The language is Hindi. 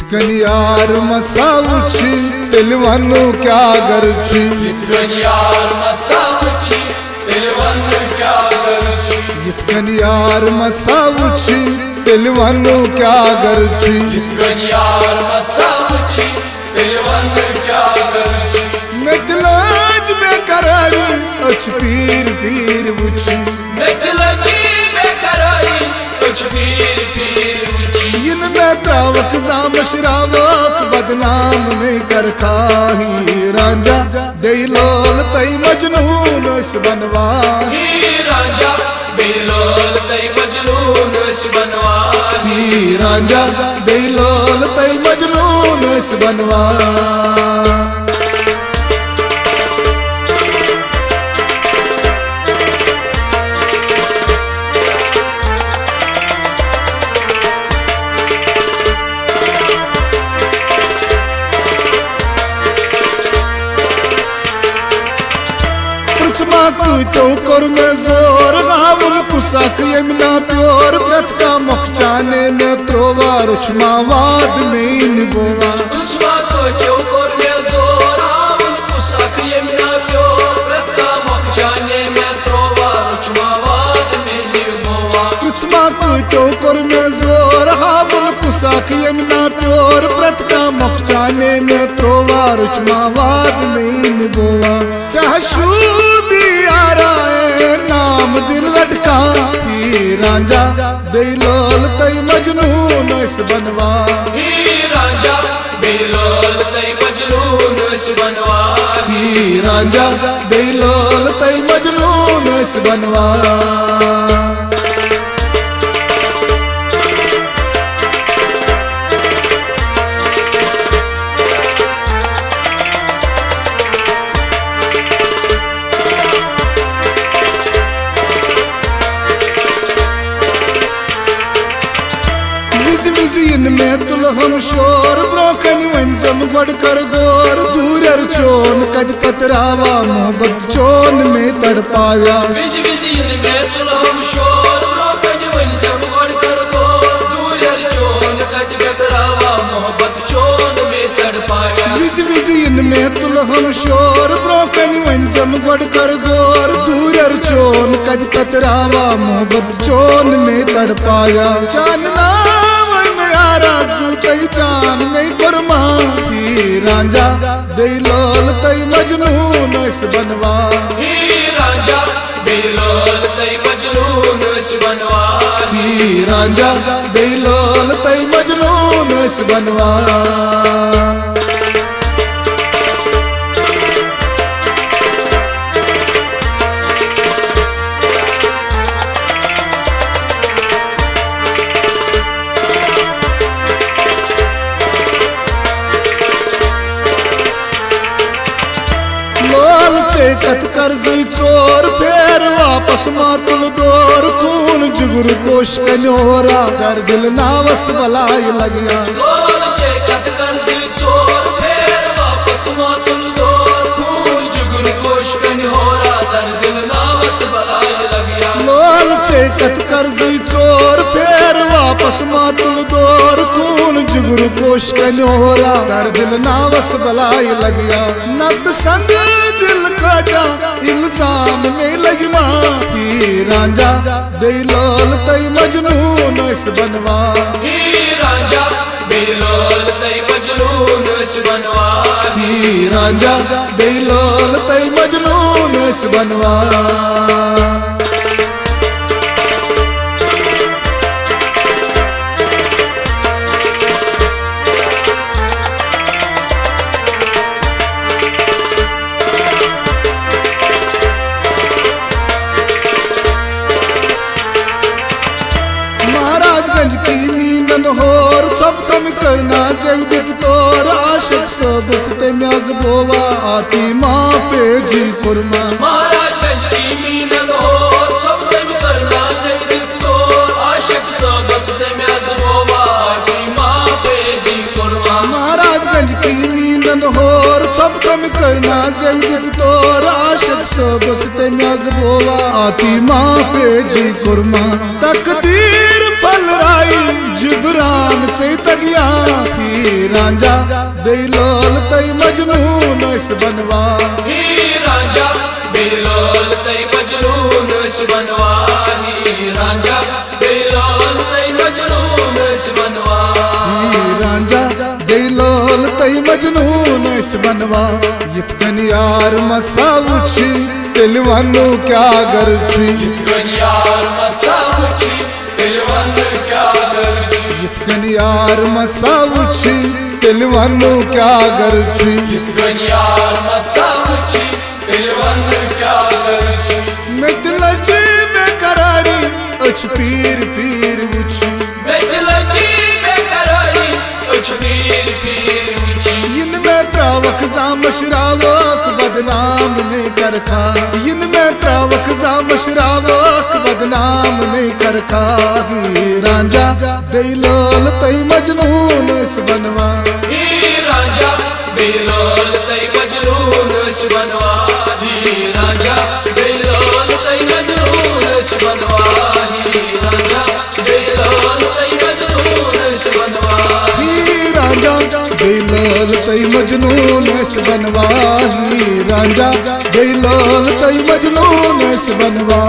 यितकन यार मसावुची तिलवनु क्या गरची, यितकन यार मसावुची तिलवनु क्या गरची, यितकन यार मसावुची तिलवनु क्या गरची, यितकन यार मसावुची तिलवनु क्या गरची। मैं दिलाज बेकरारी अच पीर पीर बुची, मैं दिलाजी बेकरारी अच पीर पीर बुची। इन में त्रावक जामश रावक बदनाम नहीं कर खाही, रांझा दिलोल तई मजनून इस बनवाही, रांझा दिलोल तई मजनून इस बनवाही, रांझा दिलोल तई मजनून इस बनवाही। तो कर में जोर गावल कुसाख यमुना प्योर प्रत का मुखचाने में त्रोवा रुचमा वाद में निबोवा, रुचमा तो कर में जोर गावल कुसाख यमुना प्योर प्रत का मुखचाने में त्रोवा रुचमा वाद में निबोवा, रुचमा तो कर में जोर गावल कुसाख यमुना प्योर प्रत का मुखचाने में त्रोवा रुचमा वाद में निबोवा। चाहे शूबी नाम दिल लटका रांझा दिलोल तई मजनून इस बनवाही, रांझा दिलोल तई मजनून इस बनवाही, रांझा दिलोल तई मजनून इस बनवाही। में तुलहन शोर ब्रोकन वंजम गड़ कर गोर दूर चोन कद पतरावा मोहब्बत चोन में तड़पाया, विज विज में तुलहन शोर ब्रोकन वंजम गड़ कर गोर दूर चोन कद पतरावा मोहब्बत चोन में तड़पाया, विज विज में तुलहन शोर ब्रोकन वंजम गड़ कर गोर दूर चोन कद पतरावा मोहब्बत चोन में तड़पाया। चांदना चान में फरमाही रांझा दिलोल तई मजनून इस बनवाही, रांझा दिलोल तई मजनून इस बनवाही, रांझा दिलोल तई मजनून इस बनवाही। कत कर्जी चोर फेर वापस मातुल दौर खून जुगुर कोश कन्योरा कर दिल नावस बलाई लगिया, कत कर्जी चोर फेर वापस मातुल दौर खून जुगुर कोश कन्योरा कर दिल नावस बलाई लगिया, लोल से कत कर्जी चोर फेर वापस मातुल दौर खून जुगुर कोश कन्योरा कर दिल नावस बलाई लगिया। नत संग दिल खाजा इल्जाम में लगी माही, रांझा दिलोल तई मजनून इस बनवाही, रांझा दिलोल तई मजनून इस बनवाही, रांझा दिलोल तई मजनून इस बनवाही। की मीनन होर सब कम करना जल्द तोर आशिक सब सते न्याज बोवा आती माँ पे जी कुरमा, महाराजगंज की मीनन होर सब कम करना जल्द तोर आशिक सब सते न्याज बोवा आती माँ पे जी कुरमा, महाराजगंज की मीनन होर सब कम करना जल्द तोर आशिक सब सते न्याज बोवा आती माँ पे जी कुरमा। तकदीर फल राई जुबरान से तगिया रांझा बेलोल तई मजनून इस बनवा रांझा बेलोल तई मजनून इस बनवा रांझा बेलोल तई मजनून इस बनवा रांझा बेलोल तई मजनून इस बनवा इतकन यार मसाउची दिलवानु क्या गरची इतकन यार मसाउची दिलवानु क्या गरची इतकन यार मसाउची दिलवानु क्या गरची इतकन यार मसाउची दिलवानु क्या गरची मैं दिलची बेकरारी अच पीर पीर उची मैं दिलची बेकरारी अच पीर पीर उची इन में त्रावक जा मशरावक बदनाम नहीं कर खा इन में त्रावक जा मशरावक बदनाम नहीं कर खा रांझा बेलोल तई मजनून इस बनवा रांझा बेलोल तई मजनून इस बनवा रांझा बेलोल तई मजनून इस बनवा रांझा बेलोल तई मजनून इस बनवा रांझा बेलोल तई मजनून इस बनवा रांझा बेलोल तई मजनून इस बनवा।